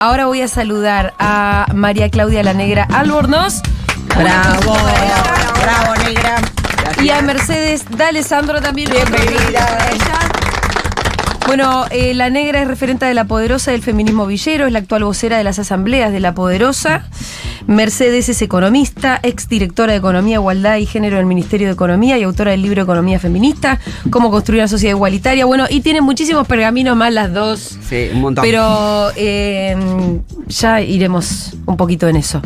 Ahora voy a saludar a María Claudia La Negra Albornoz. ¡Bravo! ¡Bravo, negra! Gracias. Y a Mercedes D'Alessandro también. Bienvenida. Bueno, La Negra es referente de La Poderosa del feminismo villero, es la actual vocera de las asambleas de La Poderosa. Mercedes es economista, exdirectora de Economía, Igualdad y Género del Ministerio de Economía y autora del libro Economía Feminista, Cómo construir una sociedad igualitaria. Bueno, y tienen muchísimos pergaminos más las dos. Sí, un montón. Pero ya iremos un poquito en eso.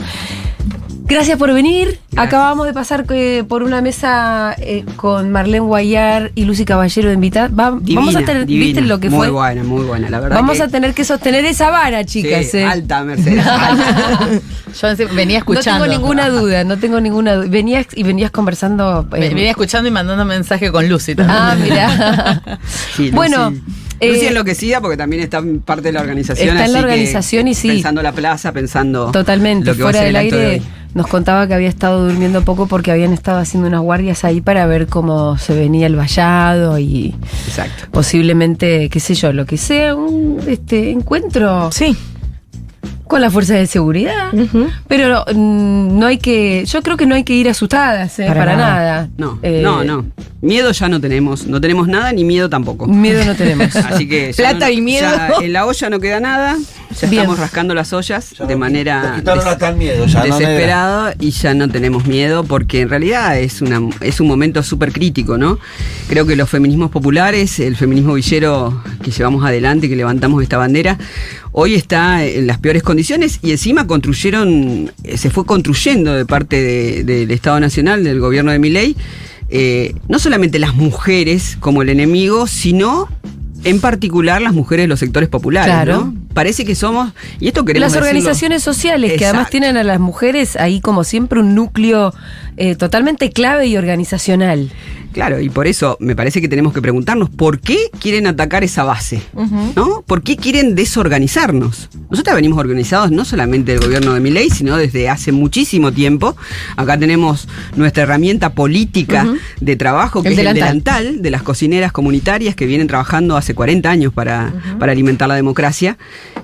Gracias por venir. Gracias. Acabamos de pasar por una mesa con Marlene Guayar y Lucy Caballero de invitada. Vamos a tener, ¿viste lo que fue? Muy buena, la verdad. Vamos a tener que sostener esa vara, chicas. Sí, alta, Mercedes, alta. Yo venía escuchando. No tengo ninguna duda. Venías conversando. Venía escuchando y mandando mensaje con Lucy también. Ah, mira. Sí, bueno. Lucy enloquecida porque también está parte de la organización. Está en la así organización que, y sí. Pensando la plaza, pensando. Totalmente. Lo que Fuera va a ser del el acto de aire hoy. nos contaba que había estado durmiendo poco porque habían estado haciendo unas guardias ahí para ver cómo se venía el vallado y Exacto. posiblemente, qué sé yo, lo que sea, un encuentro. Sí. Con las fuerzas de seguridad. Pero no hay que. Yo creo que no hay que ir asustadas, para nada. No. Miedo ya no tenemos. No tenemos nada ni miedo tampoco. Miedo no tenemos. Así que ya Plata y miedo. ya en la olla no queda nada. Ya Bien. estamos rascando las ollas Ya de manera quitaron hasta el miedo, ya, ¿no, desesperada y ya no tenemos miedo porque en realidad es un momento súper crítico, ¿no? Creo que los feminismos populares, el feminismo villero que llevamos adelante, que levantamos esta bandera, hoy está en las peores condiciones y encima se fue construyendo de parte del Estado Nacional, del gobierno de Milei, no solamente las mujeres como el enemigo, sino en particular las mujeres de los sectores populares, Claro. ¿no? Parece que somos, y esto queremos Las decirlo. organizaciones sociales, que además Exacto. tienen a las mujeres ahí como siempre un núcleo totalmente clave y organizacional. Claro, y por eso me parece que tenemos que preguntarnos por qué quieren atacar esa base, ¿no? ¿Por qué quieren desorganizarnos? Nosotros venimos organizados no solamente del gobierno de Milei, sino desde hace muchísimo tiempo. Acá tenemos nuestra herramienta política de trabajo, que El es el delantal. delantal de las cocineras comunitarias que vienen trabajando hace 40 años para alimentar la democracia.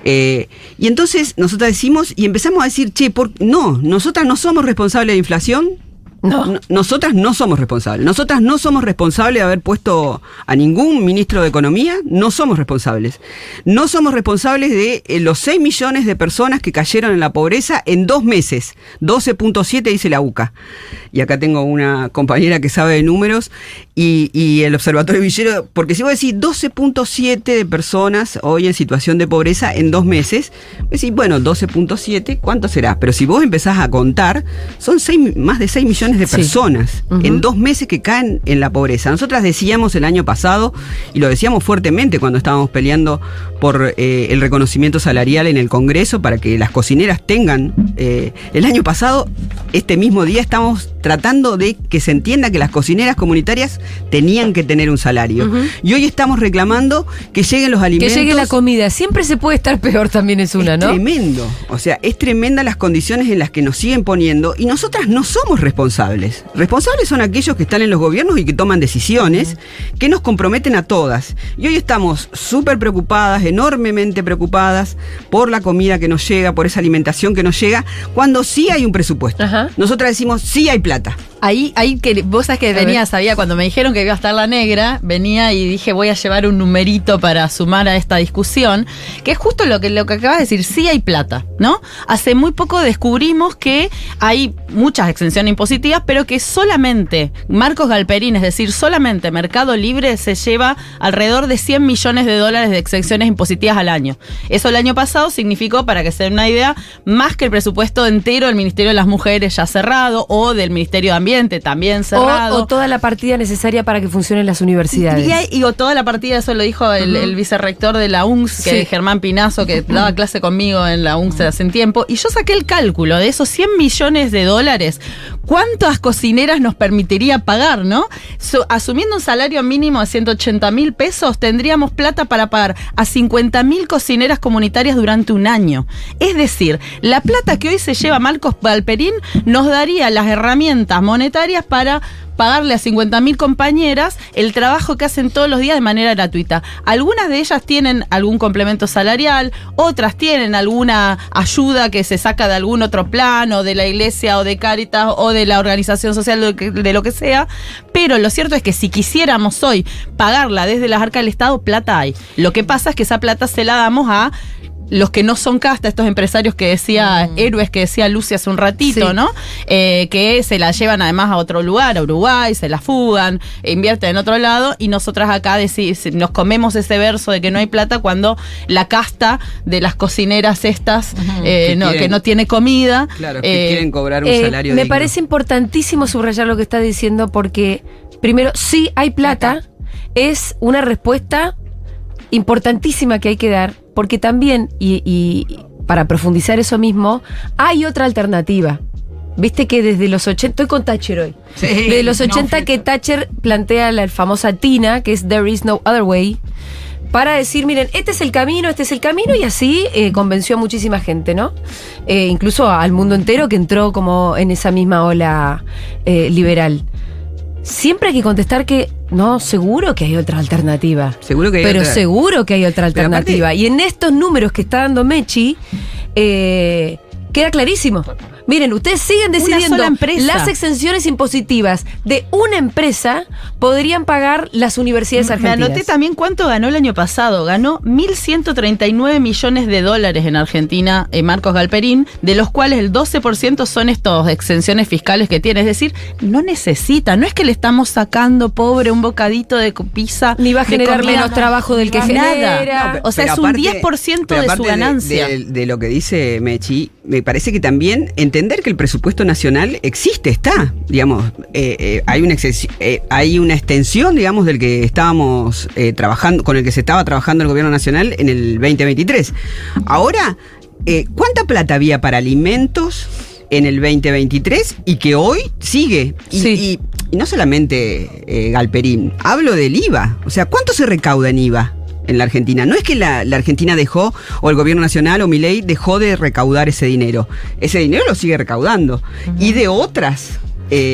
Y entonces nosotras decimos y empezamos a decir, nosotras no somos responsables de la inflación. No. Nosotras no somos responsables. Nosotras no somos responsables de haber puesto a ningún ministro de Economía. No somos responsables. No somos responsables de los 6 millones de personas que cayeron en la pobreza en 2 meses. 12.7 dice la UCA. Y acá tengo una compañera que sabe de números y el Observatorio Villero, porque si vos decís 12.7 de personas hoy en situación de pobreza en 2 meses, vos decís, bueno, 12.7, ¿cuánto será? Pero si vos empezás a contar, son más de 6 millones de Sí. personas en 2 meses que caen en la pobreza. Nosotras decíamos el año pasado, y lo decíamos fuertemente cuando estábamos peleando por el reconocimiento salarial en el Congreso para que las cocineras tengan, el año pasado, este mismo día, estamos tratando de que se entienda que las cocineras comunitarias tenían que tener un salario. Y hoy estamos reclamando que lleguen los alimentos. Que llegue la comida. Siempre se puede estar peor, también es una, Es ¿no? tremendo. O sea, es tremenda las condiciones en las que nos siguen poniendo y nosotras no somos responsables. Responsables son aquellos que están en los gobiernos y que toman decisiones que nos comprometen a todas. Y hoy estamos súper preocupadas, enormemente preocupadas por la comida que nos llega, por esa alimentación que nos llega, cuando sí hay un presupuesto. Ajá. Nosotras decimos, sí hay plata. Ahí que vos sabés que venía, sabía, cuando me dijeron que iba a estar La Negra, venía y dije voy a llevar un numerito para sumar a esta discusión, que es justo lo que acabas de decir, sí hay plata, ¿no? Hace muy poco descubrimos que hay muchas exenciones impositivas, pero que solamente Marcos Galperín, es decir, solamente Mercado Libre se lleva alrededor de $100 millones de exenciones impositivas al año. Eso el año pasado significó, para que se den una idea, más que el presupuesto entero del Ministerio de las Mujeres ya cerrado, o del Ministerio de Ambiente también cerrado. O toda la partida necesaria para que funcionen las universidades. Y toda la partida, eso lo dijo el vicerrector de la UNCS, que Sí. es Germán Pinazo, que daba clase conmigo en la UNCS hace un tiempo, y yo saqué el cálculo de esos $100 millones, ¿cuántas cocineras nos permitiría pagar, no? Asumiendo un salario mínimo de 180.000 pesos, tendríamos plata para pagar a 50.000 cocineras comunitarias durante un año. Es decir, la plata que hoy se lleva Marcos Galperín nos daría las herramientas monetarias monetarias para pagarle a 50.000 compañeras el trabajo que hacen todos los días de manera gratuita. Algunas de ellas tienen algún complemento salarial, otras tienen alguna ayuda que se saca de algún otro plan, o de la iglesia, o de Cáritas, o de la organización social, de lo que sea, pero lo cierto es que si quisiéramos hoy pagarla desde las arcas del Estado, plata hay. Lo que pasa es que esa plata se la damos a los que no son casta, estos empresarios que decía, héroes que decía Lucy hace un ratito, sí, ¿no? Que se la llevan además a otro lugar, a Uruguay, se la fugan, invierten en otro lado, y nosotras acá nos comemos ese verso de que no hay plata cuando la casta de las cocineras estas, que no tiene comida. Claro, que quieren cobrar un salario Me digno. parece importantísimo subrayar lo que está diciendo, porque primero, sí hay plata, es una respuesta importantísima que hay que dar, porque también, y para profundizar eso mismo, hay otra alternativa. Viste que desde los 80, estoy con Thatcher hoy, Sí, desde los 80 que Thatcher plantea la famosa TINA, que es There is no other way, para decir, miren, este es el camino, y así convenció a muchísima gente, ¿no? Incluso al mundo entero que entró como en esa misma ola liberal. Siempre hay que contestar que no, seguro que hay otra alternativa. Seguro que hay Pero otra. seguro que hay otra Pero alternativa. aparte, Y en estos números que está dando Mechi, queda clarísimo. Miren, ustedes siguen decidiendo sola empresa. las exenciones impositivas de una empresa podrían pagar las universidades Me argentinas. anoté también cuánto ganó el año pasado. Ganó 1.139 millones de dólares en Argentina, Marcos Galperín, de los cuales el 12% son estas exenciones fiscales que tiene. Es decir, no necesita, no es que le estamos sacando, pobre, un bocadito de pizza. Ni va a de generar comida. menos trabajo del que Nada. genera. O sea, Pero es un aparte- 10% pero de su aparte ganancia. De lo que dice Mechi, me parece que también entender que el presupuesto nacional existe, está, digamos, hay una extensión, digamos, del que estábamos trabajando, con el que se estaba trabajando el gobierno nacional en el 2023. Ahora, ¿cuánta plata había para alimentos en el 2023 y que hoy sigue? Sí. Y no solamente Galperín, hablo del IVA. O sea, ¿cuánto se recauda en IVA en la Argentina? No es que la Argentina dejó, o el gobierno nacional o Milei dejó de recaudar ese dinero. Ese dinero lo sigue recaudando. Y de otras...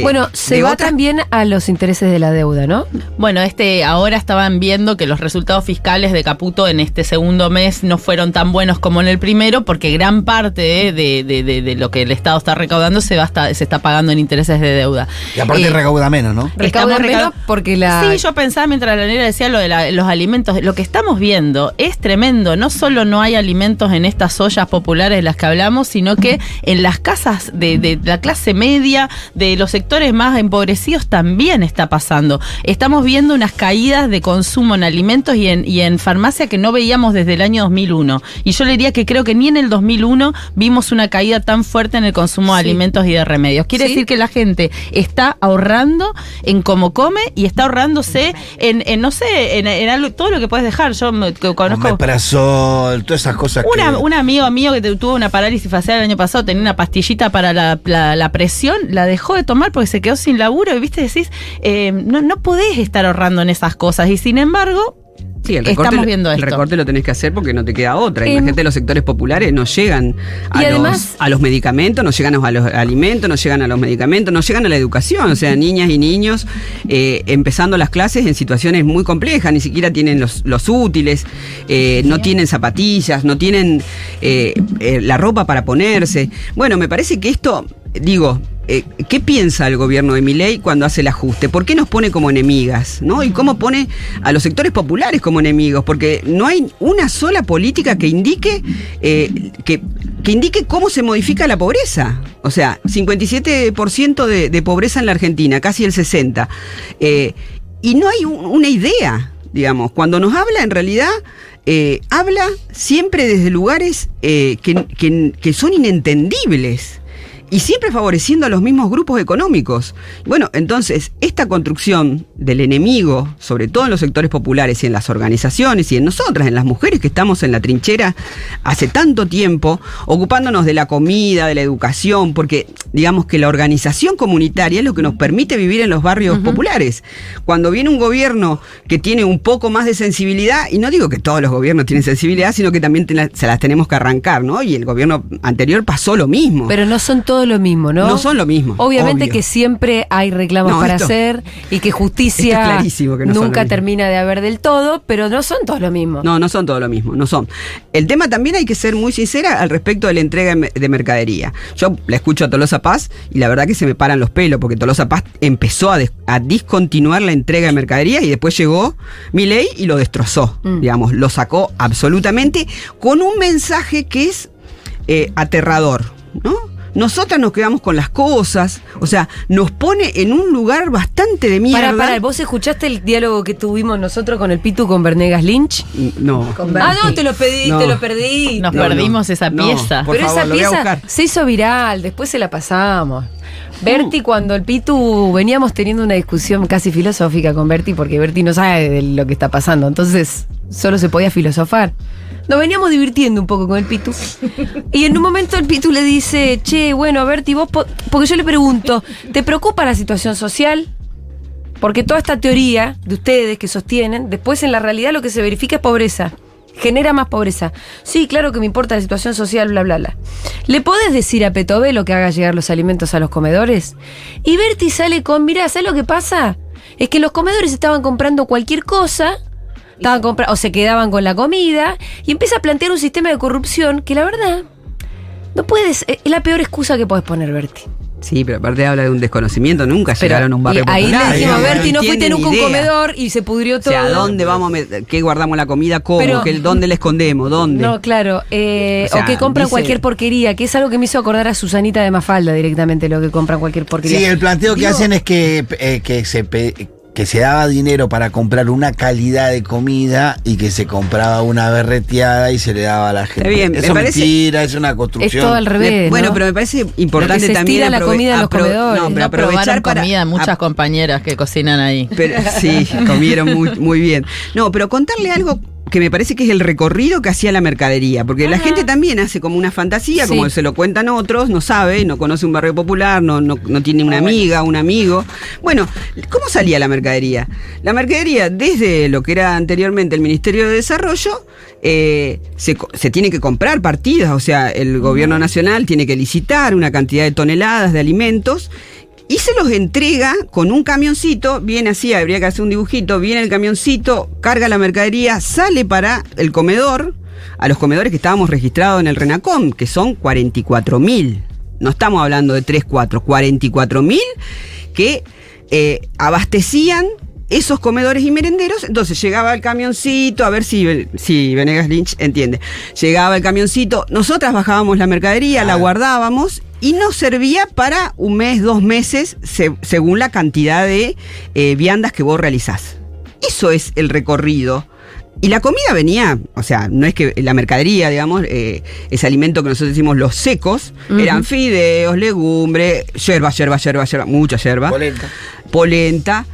Bueno, se de va otras- también a los intereses de la deuda, ¿no? Bueno, ahora estaban viendo que los resultados fiscales de Caputo en este segundo mes no fueron tan buenos como en el primero, porque gran parte de lo que el Estado está recaudando se está pagando en intereses de deuda. Y aparte recauda menos, ¿no? Recaudan Estamos menos porque la... Sí, yo pensaba mientras la negra decía lo de los alimentos. Lo que estamos viendo es tremendo. No solo no hay alimentos en estas ollas populares de las que hablamos, sino que en las casas de la clase media, de los sectores más empobrecidos, también está pasando. Estamos viendo unas caídas de consumo en alimentos y en farmacia que no veíamos desde el año 2001. Y yo le diría que creo que ni en el 2001 vimos una caída tan fuerte en el consumo de Sí. alimentos y de remedios. Quiere Sí. decir que la gente está ahorrando en cómo come y está ahorrándose en no sé, en algo, todo lo que puedes dejar. Yo conozco Omeprazol, todas esas cosas un amigo mío que tuvo una parálisis facial el año pasado, tenía una pastillita para la presión, la dejó de tomar porque se quedó sin laburo, y viste, decís, no podés estar ahorrando en esas cosas, y sin embargo Sí, el recorte, estamos viendo el esto. recorte lo tenés que hacer porque no te queda otra. Imagínate, los sectores populares no llegan Y además- a los medicamentos, no llegan a los alimentos, no llegan a los medicamentos, no llegan a la educación. O sea, niñas y niños empezando las clases en situaciones muy complejas, ni siquiera tienen los útiles, no tienen zapatillas, no tienen la ropa para ponerse. Bueno, me parece que esto, digo... ¿qué piensa el gobierno de Milei cuando hace el ajuste? ¿Por qué nos pone como enemigas? ¿No? ¿Y cómo pone a los sectores populares como enemigos? Porque no hay una sola política que indique que indique cómo se modifica la pobreza. O sea, 57% de pobreza en la Argentina, casi el 60%. Y no hay una idea, digamos. Cuando nos habla, en realidad... habla siempre desde lugares que son inentendibles. Y siempre favoreciendo a los mismos grupos económicos. Bueno, entonces, esta construcción del enemigo, sobre todo en los sectores populares y en las organizaciones y en nosotras, en las mujeres que estamos en la trinchera hace tanto tiempo, ocupándonos de la comida, de la educación, porque digamos que la organización comunitaria es lo que nos permite vivir en los barrios populares. Cuando viene un gobierno que tiene un poco más de sensibilidad, y no digo que todos los gobiernos tienen sensibilidad, sino que también se las tenemos que arrancar, ¿no? Y el gobierno anterior pasó lo mismo. Pero no son todos todos lo mismo, ¿no? No son lo mismo. Obviamente obvio. que siempre hay reclamos No, para esto- hacer y que esto justicia es clarísimo que no son lo nunca mismo. termina de haber del todo, pero no son todos lo mismo. No, no son todo lo mismo, no son. El tema también hay que ser muy sincera al respecto de la entrega de mercadería. Yo la escucho a Tolosa Paz y la verdad que se me paran los pelos, porque Tolosa Paz empezó a discontinuar la entrega de mercadería y después llegó Milei y lo destrozó, digamos, lo sacó absolutamente con un mensaje que es aterrador, ¿no? Nosotras nos quedamos con las cosas, o sea, nos pone en un lugar bastante de mierda. Para, ¿vos escuchaste el diálogo que tuvimos nosotros con el Pitu con Bernegas Lynch? No. No, te lo pedí, No. te lo perdí. Nos No, perdimos esa no. pieza. Por Pero favor, esa lo voy a pieza buscar. se hizo viral, después se la pasamos. Berti, cuando el Pitu veníamos teniendo una discusión casi filosófica con Berti, porque Berti no sabe de lo que está pasando, entonces solo se podía filosofar. Nos veníamos divirtiendo un poco con el Pitu. Y en un momento el Pitu le dice, che, bueno, Berti, vos, porque yo le pregunto, ¿te preocupa la situación social? Porque toda esta teoría de ustedes que sostienen, después en la realidad lo que se verifica es pobreza. Genera más pobreza. Sí, claro que me importa la situación social, bla, bla, bla. ¿Le podés decir a Petobelo que haga llegar los alimentos a los comedores? Y Berti sale con, mirá, ¿sabes lo que pasa? Es que los comedores estaban comprando cualquier cosa, o se quedaban con la comida, y empieza a plantear un sistema de corrupción que la verdad, no puedes, es la peor excusa que podés poner, Berti. Sí, pero aparte habla de un desconocimiento, nunca llegaron a un barrio ahí popular. le dijimos, digamos, Berti, no fuiste entienden nunca a un idea. comedor y se pudrió O todo. sea, ¿a dónde vamos a qué guardamos la comida? ¿Cómo? Pero- ¿Dónde la escondemos? ¿Dónde? No, claro. O sea, o que compran dice- cualquier porquería, que es algo que me hizo acordar a Susanita de Mafalda directamente, lo que compran cualquier porquería. Sí, el planteo que Digo, hacen es que se daba dinero para comprar una calidad de comida y que se compraba una berreteada y se le daba a la gente. Está bien, me Eso es parece- mentira, es una Es construcción. todo al revés. Bueno, ¿no? pero me parece Lo que importante se también estira la comida en los comedores. No, pero No aprovechar probaron para comida muchas compañeras que cocinan ahí. pero- sí, comieron muy bien. No, pero contarle algo que me parece que es el recorrido que hacía la mercadería, porque la gente también hace como una fantasía, Sí. como se lo cuentan otros, no sabe, no conoce un barrio popular, no tiene una amiga, un amigo. Bueno, ¿cómo salía la mercadería? La mercadería, desde lo que era anteriormente el Ministerio de Desarrollo, se tiene que comprar partidas, o sea, el gobierno nacional tiene que licitar una cantidad de toneladas de alimentos y se los entrega con un camioncito, viene así, habría que hacer un dibujito, viene el camioncito, carga la mercadería, sale para el comedor, a los comedores que estábamos registrados en el RENACOM, que son 44.000. No estamos hablando de 3, 4, 44.000 que abastecían esos comedores y merenderos. Entonces llegaba el camioncito, a ver si Venegas Lynch entiende. Llegaba el camioncito, nosotras bajábamos la mercadería, la guardábamos y nos servía para un mes, 2 meses, según la cantidad de viandas que vos realizás. Eso es el recorrido. Y la comida venía, o sea, no es que la mercadería, digamos, ese alimento que nosotros decimos los secos, eran fideos, legumbres, yerba, mucha yerba. Polenta,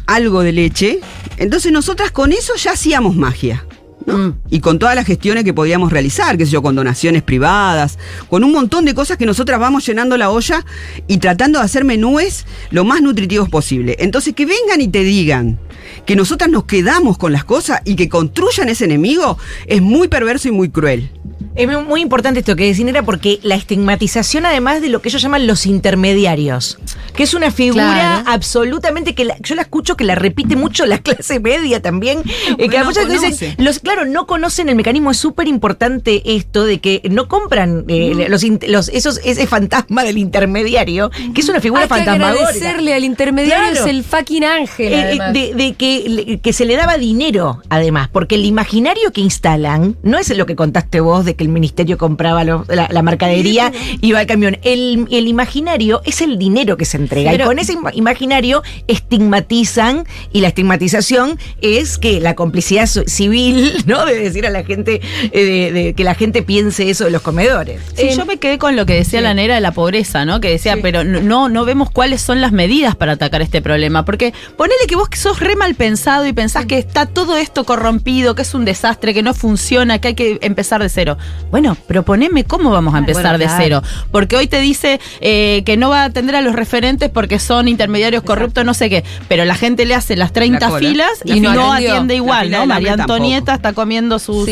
algo de leche. Entonces nosotras con eso ya hacíamos magia, ¿no? Y con todas las gestiones que podíamos realizar, qué sé yo, con donaciones privadas, con un montón de cosas que nosotras vamos llenando la olla y tratando de hacer menúes lo más nutritivos posible. Entonces que vengan y te digan que nosotras nos quedamos con las cosas y que construyan ese enemigo es muy perverso y muy cruel. Es muy importante esto que decís, Nera, porque la estigmatización, además de lo que ellos llaman los intermediarios, que es una figura Claro. absolutamente que yo la escucho que la repite mucho la clase media también, porque que a no muchas veces conoce. claro, no conocen el mecanismo. Es súper importante esto de que no compran ese fantasma del intermediario, que es una figura Hay que fantasmagórica. agradecerle al intermediario, Claro. es el fucking ángel. además. De que se le daba dinero, además, porque el imaginario que instalan no es lo que contaste vos de que el ministerio compraba la mercadería y iba al camión. El imaginario es el dinero que se entrega. Pero- y con ese imaginario estigmatizan, y la estigmatización es que la complicidad civil, ¿no? De decir a la gente, de que la gente piense eso de los comedores. Sí, yo me quedé con lo que decía la Nera de la pobreza, ¿no? Que decía, pero no vemos cuáles son las medidas para atacar este problema. Porque ponele que vos que sos re mal pensado y pensás que está todo esto corrompido, que es un desastre, que no funciona, que hay que empezar de cero. Bueno, proponeme cómo vamos a empezar de cero. Porque hoy te dice que no va a atender a los referentes porque son intermediarios corruptos, no sé qué. Pero la gente le hace las 30 filas y no atiende igual, ¿no? María Antonieta está comiendo sus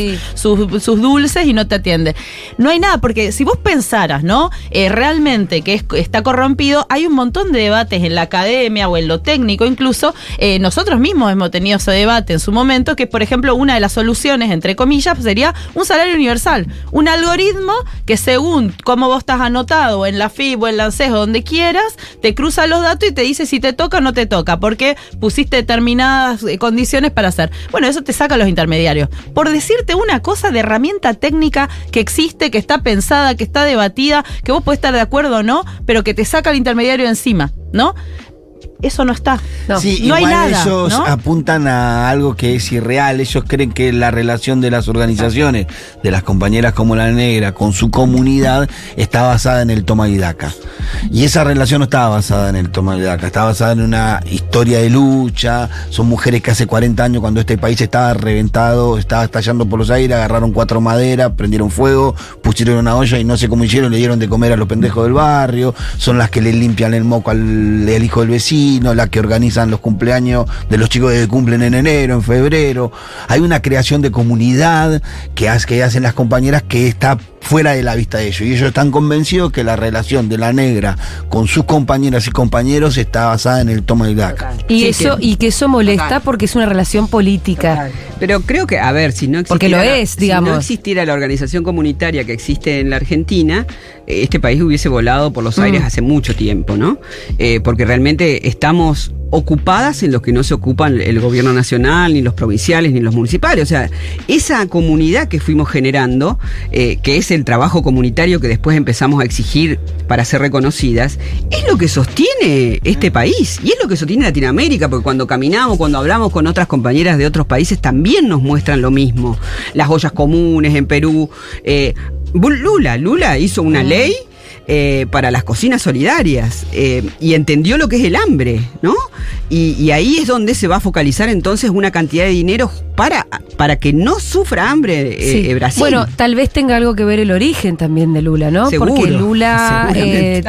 dulces y no te atiende. No hay nada, porque si vos pensaras, ¿no? Realmente que está corrompido, hay un montón de debates en la academia o en lo técnico incluso. Nosotros mismos hemos tenido ese debate en su momento, que por ejemplo una de las soluciones, entre comillas, sería un salario universal. Un algoritmo que según cómo vos estás anotado en la FIB o en la ANSES o donde quieras, te cruza los datos y te dice si te toca o no te toca, porque pusiste determinadas condiciones para hacer. Bueno, eso te saca a los intermediarios. Por decirte una cosa de herramienta técnica que existe, que está pensada, que está debatida, que vos podés estar de acuerdo o no, pero que te saca el intermediario encima, ¿no? Eso no está. Sí, no hay igual nada. Ellos apuntan a algo que es irreal. Ellos creen que la relación de las organizaciones, de las compañeras como La Negra, con su comunidad, está basada en el toma y daca. Y esa relación no estaba basada en el toma y daca, estaba basada en una historia de lucha. Son mujeres que hace 40 años, cuando este país estaba reventado, estaba estallando por los aires, agarraron 4 maderas, prendieron fuego, pusieron una olla y no sé cómo hicieron, le dieron de comer a los pendejos del barrio. Son las que le limpian el moco al hijo del vecino, las que organizan los cumpleaños de los chicos que cumplen en enero, en febrero. Hay una creación de comunidad que hacen las compañeras que está fuera de la vista de ellos. Y ellos están convencidos que la relación de La Negra con sus compañeras y compañeros está basada en el toma y daca. Y que eso molesta porque es una relación política. Total. Pero creo que, a ver, si no existiera, porque lo es, digamos. Si no existiera la organización comunitaria que existe en la Argentina, este país hubiese volado por los aires hace mucho tiempo, ¿no? Porque realmente estamos ocupadas en lo que no se ocupan el gobierno nacional, ni los provinciales, ni los municipales. O sea, esa comunidad que fuimos generando, que es el trabajo comunitario que después empezamos a exigir para ser reconocidas, es lo que sostiene este país y es lo que sostiene Latinoamérica, porque cuando caminamos, cuando hablamos con otras compañeras de otros países, también nos muestran lo mismo. Las ollas comunes en Perú. Lula hizo una ley para las cocinas solidarias y entendió lo que es el hambre, ¿no? Y ahí es donde se va a focalizar entonces una cantidad de dinero para que no sufra hambre Brasil. Bueno, tal vez tenga algo que ver el origen también de Lula, ¿no? Seguro, porque Lula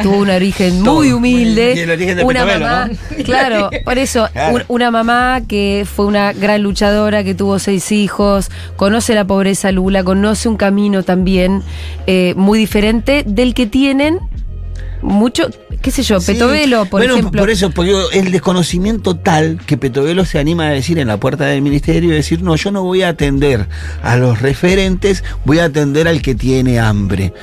tuvo un origen muy humilde. Y el origen de una Petovelo, mamá, ¿no? Claro, por eso, Claro. Una mamá que fue una gran luchadora, que tuvo 6 hijos, conoce la pobreza Lula, conoce un camino también muy diferente del que tienen mucho, qué sé yo, Sí. Petovelo, por ejemplo. Por eso, porque el desconocimiento tal que Petovelo se anima a decir en la puerta del ministerio, decir, no, yo no voy a atender a los referentes, voy a atender al que tiene hambre.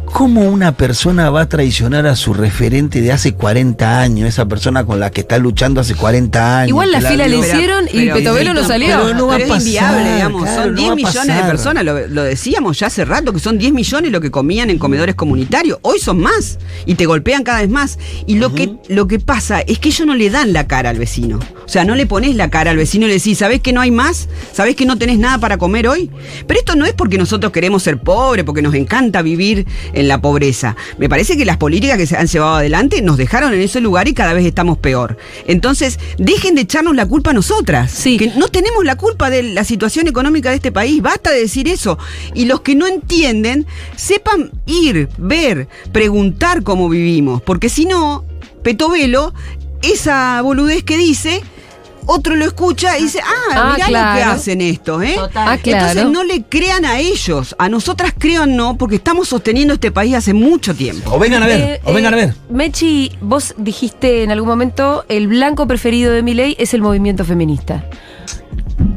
¿Cómo una persona va a traicionar a su referente de hace 40 años? Esa persona con la que está luchando hace 40 años. Igual la fila le vio. hicieron y Petovelo no salió. Pero no va a es pasar, inviable, digamos. claro, Son no 10 va a millones de pasar. personas, lo decíamos ya hace rato, que son 10 millones lo que comían en comedores comunitarios. Hoy son más y te golpean cada vez más. Y lo que pasa es que ellos no le dan la cara al vecino. O sea, no le pones la cara al vecino y le decís, ¿sabés que no hay más? ¿Sabés que no tenés nada para comer hoy? Pero esto no es porque nosotros queremos ser pobres, porque nos encanta vivir en la pobreza. Me parece que las políticas que se han llevado adelante nos dejaron en ese lugar y cada vez estamos peor. Entonces, dejen de echarnos la culpa a nosotras. Sí. Que no tenemos la culpa de la situación económica de este país. Basta de decir eso. Y los que no entienden, sepan ir, ver, preguntar cómo vivimos. Porque si no, Petovelo, esa boludez que dice, otro lo escucha y dice, mirá lo que hacen estos, ¿eh? Total. Claro. Entonces no le crean a ellos, a nosotras créannos, porque estamos sosteniendo este país hace mucho tiempo. O vengan a ver, vengan a ver. Mechi, vos dijiste en algún momento, el blanco preferido de Milei es el movimiento feminista.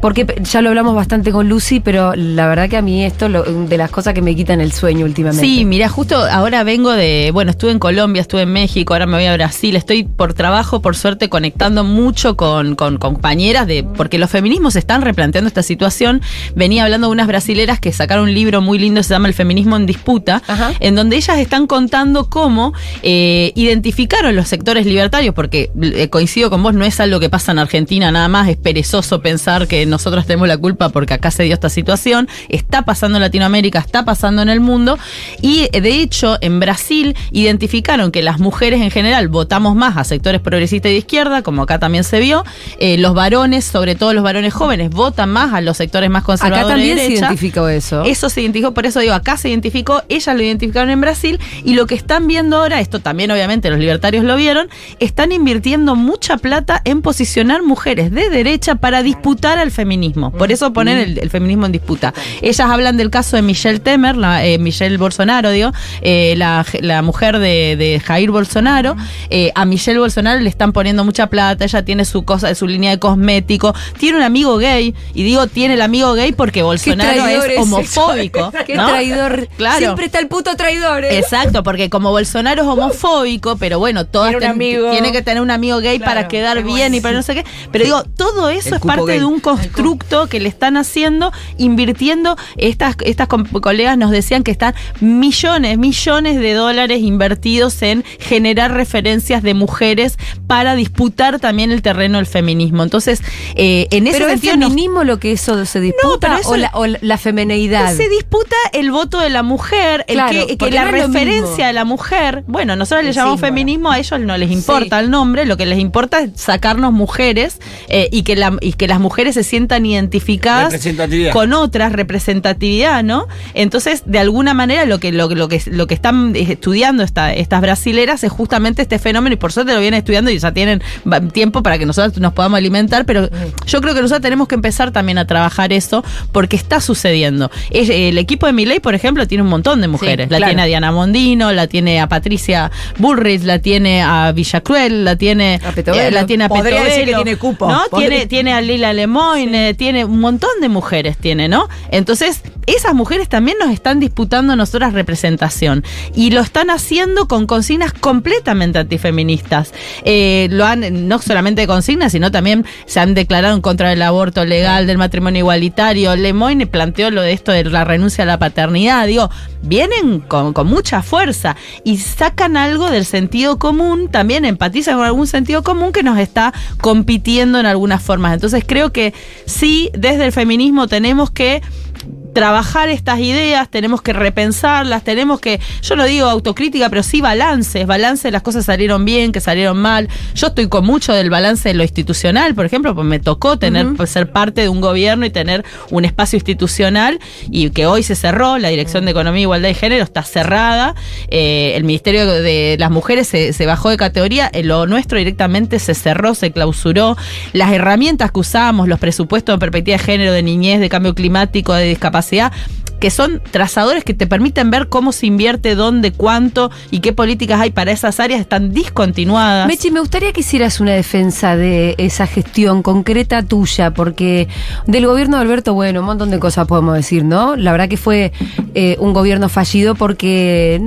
Porque ya lo hablamos bastante con Lucy, pero la verdad que a mí esto es de las cosas que me quitan el sueño últimamente. Sí, mira, justo ahora vengo estuve en Colombia, estuve en México, ahora me voy a Brasil, estoy por trabajo, por suerte, conectando mucho con compañeras porque los feminismos se están replanteando esta situación. Venía hablando de unas brasileras que sacaron un libro muy lindo, se llama El feminismo en disputa, en donde ellas están contando cómo identificaron los sectores libertarios, porque coincido con vos, no es algo que pasa en Argentina nada más, es perezoso pensar que nosotros tenemos la culpa porque acá se dio esta situación, está pasando en Latinoamérica, está pasando en el mundo, y de hecho en Brasil identificaron que las mujeres en general votamos más a sectores progresistas y de izquierda, como acá también se vio, los varones, sobre todo los varones jóvenes, votan más a los sectores más conservadores. Acá también de derecha. se identificó eso. Eso se identificó, por eso digo, acá se identificó, ellas lo identificaron en Brasil, y lo que están viendo ahora, esto también obviamente los libertarios lo vieron, están invirtiendo mucha plata en posicionar mujeres de derecha para disputar al feminismo. Por eso ponen el feminismo en disputa. Ellas hablan del caso de Michelle Temer, Michelle Bolsonaro, la mujer de Jair Bolsonaro. A Michelle Bolsonaro le están poniendo mucha plata, ella tiene su línea de cosmético, tiene un amigo gay, y digo tiene el amigo gay porque Bolsonaro es homofóbico. Qué ¿no? traidor. Claro. Siempre está el puto traidor. Exacto, porque como Bolsonaro es homofóbico, pero bueno, todas tiene que tener un amigo gay, claro, para quedar bien y para no sé qué. Pero digo, todo eso es parte gay. de un constructo que le están haciendo, invirtiendo. Estas colegas nos decían que están millones de dólares invertidos en generar referencias de mujeres para disputar también el terreno del feminismo. Entonces, en ese ¿Pero sentido. ¿es feminismo lo que eso se disputa? No, pero eso, o la femeneidad? Se disputa el voto de la mujer, Claro, que porque la no es lo referencia mismo. de la mujer. Bueno, nosotros le El llamamos símbolo. feminismo, a ellos no les importa Sí. el nombre, lo que les importa es sacarnos mujeres y que las mujeres se sientan identificadas Representatividad. con otras, representatividad, ¿no? Entonces, de alguna manera, lo que están estudiando estas brasileras es justamente este fenómeno, y por suerte lo vienen estudiando y ya tienen tiempo para que nosotros nos podamos alimentar, pero yo creo que nosotros tenemos que empezar también a trabajar eso, porque está sucediendo. El equipo de Milei, por ejemplo, tiene un montón de mujeres. Sí, la claro. tiene a Diana Mondino, la tiene a Patricia Bullrich, la tiene a Villacruel, la tiene A Petovelo. la tiene a Podría decir Petovelo, que tiene cupo. ¿no? Podría- Tiene a Lila Lemoyne, tiene un montón de mujeres, ¿no? Entonces, esas mujeres también nos están disputando a nosotras representación, y lo están haciendo con consignas completamente antifeministas. No solamente consignas, sino también se han declarado en contra del aborto legal, del matrimonio igualitario. Lemoyne planteó lo de esto de la renuncia a la paternidad. Digo, vienen con mucha fuerza y sacan algo del sentido común, también empatizan con algún sentido común que nos está compitiendo en algunas formas. Entonces creo que sí, desde el feminismo tenemos que trabajar estas ideas, tenemos que repensarlas, tenemos que, yo no digo autocrítica, pero sí balance, las cosas salieron bien, que salieron mal. Yo estoy con mucho del balance de lo institucional, por ejemplo, pues me tocó ser parte de un gobierno y tener un espacio institucional, y que hoy se cerró, la Dirección de Economía, Igualdad y Género está cerrada, el Ministerio de las Mujeres se bajó de categoría, lo nuestro directamente se cerró, se clausuró. Las herramientas que usábamos, los presupuestos de perspectiva de género, de niñez, de cambio climático, de discapacidad, que son trazadores que te permiten ver cómo se invierte, dónde, cuánto y qué políticas hay para esas áreas, están discontinuadas. Mechi, me gustaría que hicieras una defensa de esa gestión concreta tuya, porque del gobierno de Alberto, bueno, un montón de cosas podemos decir, ¿no? La verdad que fue un gobierno fallido porque,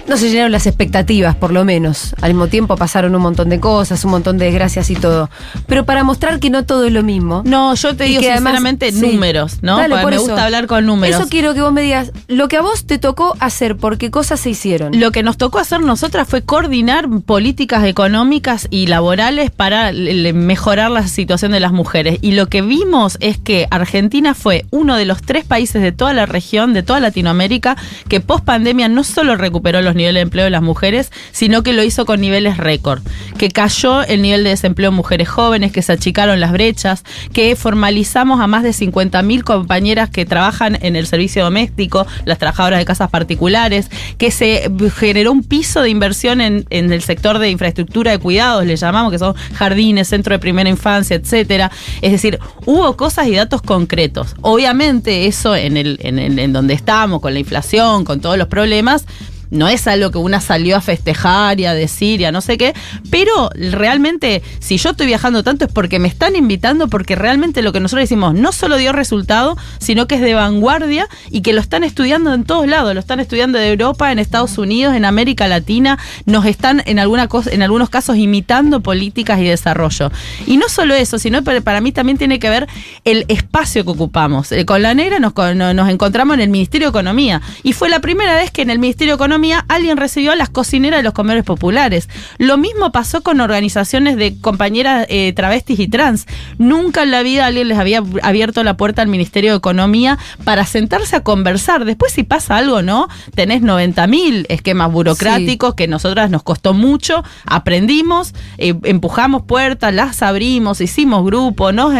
no se llenaron las expectativas, por lo menos. Al mismo tiempo pasaron un montón de cosas, un montón de desgracias y todo. Pero para mostrar que no todo es lo mismo. No, yo te Y digo que además, sinceramente sí. números, ¿no? Dale, Porque por me eso. gusta hablar con números. Eso quiero que vos me digas, lo que a vos te tocó hacer, ¿por qué cosas se hicieron? Lo que nos tocó hacer nosotras fue coordinar políticas económicas y laborales para mejorar la situación de las mujeres. Y lo que vimos es que Argentina fue uno de los 3 países de toda la región, de toda Latinoamérica, que post pandemia no solo recuperó los niveles de empleo de las mujeres, sino que lo hizo con niveles récord. Que cayó el nivel de desempleo en mujeres jóvenes, que se achicaron las brechas, que formalizamos a más de 50.000 compañeras que trabajan en el servicio doméstico, las trabajadoras de casas particulares, que se generó un piso de inversión en el sector de infraestructura de cuidados, le llamamos, que son jardines, centro de primera infancia, etcétera. Es decir, hubo cosas y datos concretos. Obviamente eso en donde estamos, con la inflación, con todos los problemas, no es algo que una salió a festejar y a decir y a no sé qué, pero realmente si yo estoy viajando tanto es porque me están invitando, porque realmente lo que nosotros decimos no solo dio resultado, sino que es de vanguardia y que lo están estudiando en todos lados, lo están estudiando de Europa, en Estados Unidos, en América Latina, nos están en algunos casos imitando políticas y desarrollo. Y no solo eso, sino para mí también tiene que ver el espacio que ocupamos. Con la negra nos encontramos en el Ministerio de Economía y fue la primera vez que en el Ministerio de Economía Economía, alguien recibió a las cocineras de los comedores populares. Lo mismo pasó con organizaciones de compañeras travestis y trans. Nunca en la vida alguien les había abierto la puerta al Ministerio de Economía para sentarse a conversar. Después, si pasa algo, ¿no? Tenés 90.000 esquemas burocráticos que nosotras nos costó mucho, aprendimos, empujamos puertas, las abrimos, hicimos grupo, nos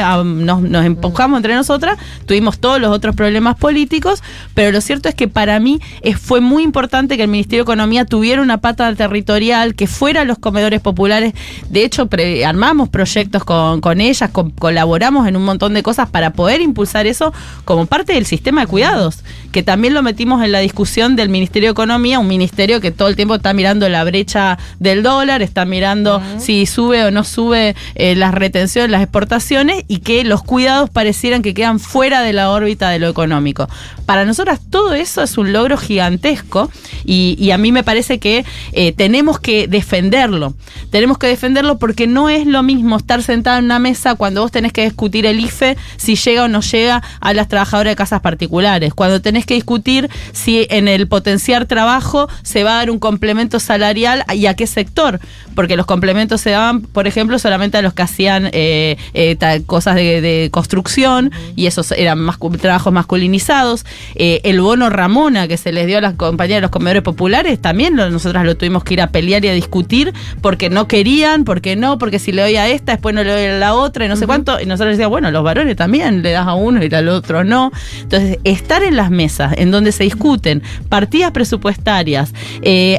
empujamos entre nosotras, tuvimos todos los otros problemas políticos, pero lo cierto es que para mí fue muy importante que el Ministerio de Economía tuviera una pata territorial, que fuera a los comedores populares. De hecho, armamos proyectos con ellas, colaboramos en un montón de cosas para poder impulsar eso como parte del sistema de cuidados, que también lo metimos en la discusión del Ministerio de Economía, un ministerio que todo el tiempo está mirando la brecha del dólar, está mirando si sube o no sube las retenciones, las exportaciones, y que los cuidados parecieran que quedan fuera de la órbita de lo económico. Para nosotras todo eso es un logro gigantesco y a mí me parece que tenemos que defenderlo. Tenemos que defenderlo porque no es lo mismo estar sentada en una mesa cuando vos tenés que discutir el IFE, si llega o no llega a las trabajadoras de casas particulares, cuando tenés que discutir si en el potenciar trabajo se va a dar un complemento salarial y a qué sector, porque los complementos se daban, por ejemplo, solamente a los que hacían cosas de construcción, y esos eran trabajos masculinizados. El bono Ramona que se les dio a las compañías de los comedores populares, también nosotras lo tuvimos que ir a pelear y a discutir porque no querían, porque si le doy a esta, después no le doy a la otra y no sé cuánto, y nosotros decíamos, bueno, los varones también le das a uno y al otro no. Entonces, estar en las mesas en donde se discuten partidas presupuestarias,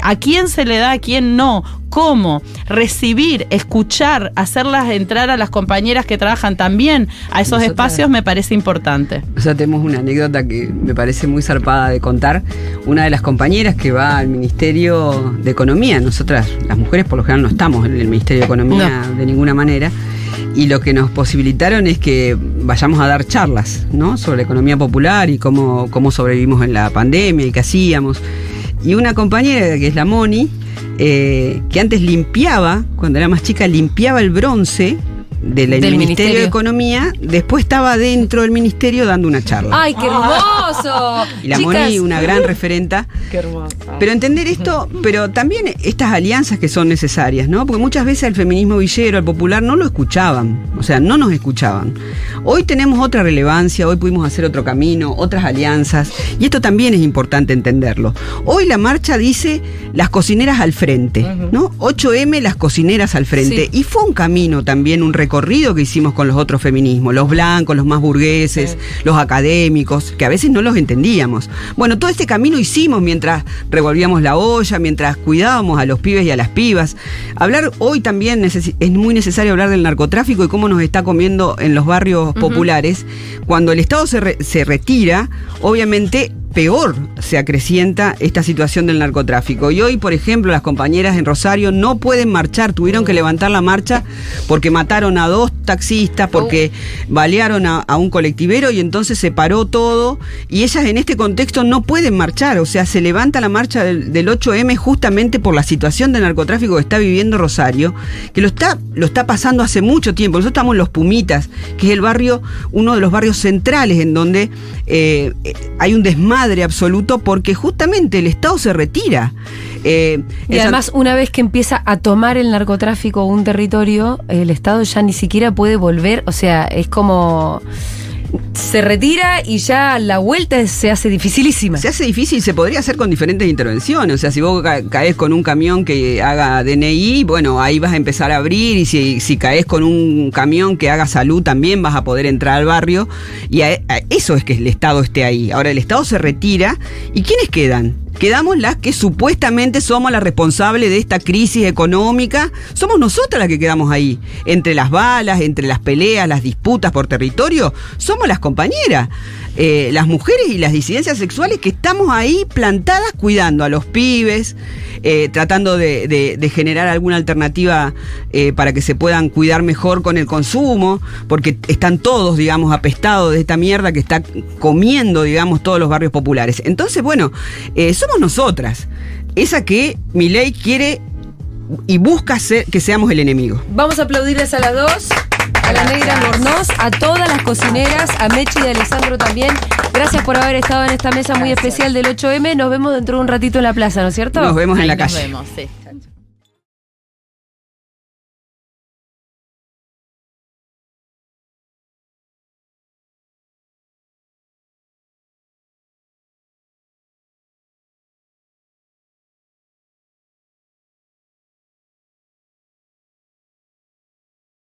a quién se le da, a quién no, cómo, recibir, escuchar, hacerlas entrar a las compañeras que trabajan también a esos espacios, me parece importante. O sea, tenemos una anécdota que me parece muy zarpada de contar. Una de las compañeras que va al Ministerio de Economía, nosotras, las mujeres por lo general no estamos en el Ministerio de Economía de ninguna manera, y lo que nos posibilitaron es que vayamos a dar charlas, ¿no?, sobre la economía popular y cómo sobrevivimos en la pandemia y qué hacíamos. Y una compañera, que es la Moni, que antes limpiaba, cuando era más chica, limpiaba el bronce del Ministerio de Economía, después estaba dentro del ministerio dando una charla. ¡Ay, qué hermoso! Y la Chicas, Moni, una gran referenta. Qué hermoso. Pero entender esto, pero también estas alianzas que son necesarias, ¿no? Porque muchas veces al feminismo villero, al popular, no lo escuchaban. O sea, no nos escuchaban. Hoy tenemos otra relevancia, hoy pudimos hacer otro camino, otras alianzas, y esto también es importante entenderlo. Hoy la marcha dice las cocineras al frente, ¿no? 8M, las cocineras al frente. Sí. Y fue un camino también, un recorrido que hicimos con los otros feminismos, los blancos, los más burgueses, los académicos, que a veces no los entendíamos. Bueno, todo este camino hicimos mientras revolvíamos la olla, mientras cuidábamos a los pibes y a las pibas. Hablar hoy también es muy necesario hablar del narcotráfico y cómo nos está comiendo en los barrios populares. Cuando el Estado se retira, obviamente peor se acrecienta esta situación del narcotráfico. Y hoy, por ejemplo, las compañeras en Rosario no pueden marchar, tuvieron que levantar la marcha porque mataron a 2 taxistas, porque balearon a un colectivero y entonces se paró todo. Y ellas en este contexto no pueden marchar, o sea, se levanta la marcha del 8M justamente por la situación de narcotráfico que está viviendo Rosario, que lo está pasando hace mucho tiempo. Nosotros estamos en Los Pumitas, que es el barrio, uno de los barrios centrales en donde hay un desmadre absoluto porque justamente el Estado se retira. Y además, una vez que empieza a tomar el narcotráfico un territorio, el Estado ya ni siquiera puede volver, o sea, es como se retira y ya la vuelta se hace dificilísima. Se hace difícil, se podría hacer con diferentes intervenciones. O sea, si vos caes con un camión que haga DNI, bueno, ahí vas a empezar a abrir, y si caes con un camión que haga salud, también vas a poder entrar al barrio. Y eso es que el Estado esté ahí. Ahora el Estado se retira, ¿y quiénes quedan? Quedamos las que supuestamente somos las responsables de esta crisis económica. Somos nosotras las que quedamos ahí. Entre las balas, entre las peleas, las disputas por territorio, somos las compañeras. Las mujeres y las disidencias sexuales que estamos ahí plantadas cuidando a los pibes, tratando de generar alguna alternativa para que se puedan cuidar mejor con el consumo, porque están todos, digamos, apestados de esta mierda que está comiendo, digamos, todos los barrios populares. Entonces, bueno, somos nosotras, esa que Milei quiere y busca que seamos el enemigo. Vamos a aplaudirles a las dos. A la Negra Albornoz, a todas las cocineras, a Mechi y a Alessandro también. Gracias por haber estado en esta mesa muy especial del 8M. Nos vemos dentro de un ratito en la plaza, ¿no es cierto? Nos vemos en la Ahí nos calle. vemos, sí.